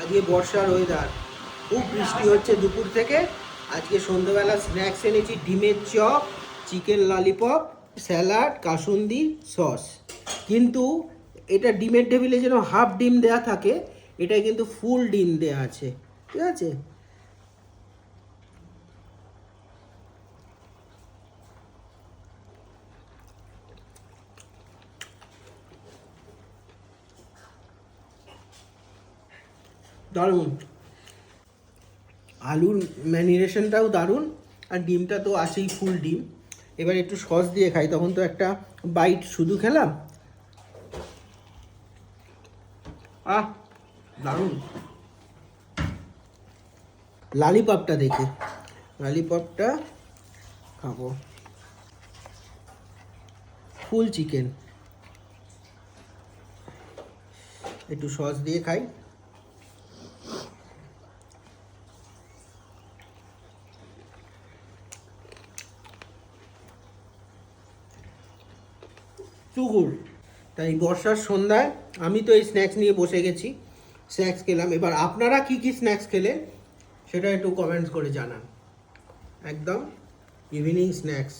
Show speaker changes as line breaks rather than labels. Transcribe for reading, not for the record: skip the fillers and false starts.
আজকে বর্ষার ওয়েদার, খুব বৃষ্টি হচ্ছে দুপুর থেকে। আজকে সন্ধ্যেবেলা স্ন্যাক্স এনেছি ডিমের chop, chicken lollipop, salad, kasundi, sauce. কিন্তু এটা ডিমের টেবিলে যেন হাফ ডিম দেয়া থাকে, এটা কিন্তু ফুল ডিম দেয়া আছে, ঠিক আছে? দারুণ, আলুর ম্যারিনেশনটাও দারুণ, আর ডিমটা তো আছেই ফুল ডিম। এবার একটু সস দিয়ে খাই, তখন তো একটা বাইট শুধু খেলাম। আহ, দারুণ। লালিপপটা দেখি, লালিপপটা খাবো। ফুল চিকেন, একটু সস দিয়ে খাই। চুগুর। তাই বর্ষার সন্ধ্যায় আমি তো এই স্ন্যাক্স নিয়ে বসে গেছি, স্ন্যাক্স খেলাম। এবার আপনারা কি কি স্ন্যাক্স খেলেন সেটা একটু কমেন্টস করে জানান। একদম ইভিনিং স্ন্যাক্স।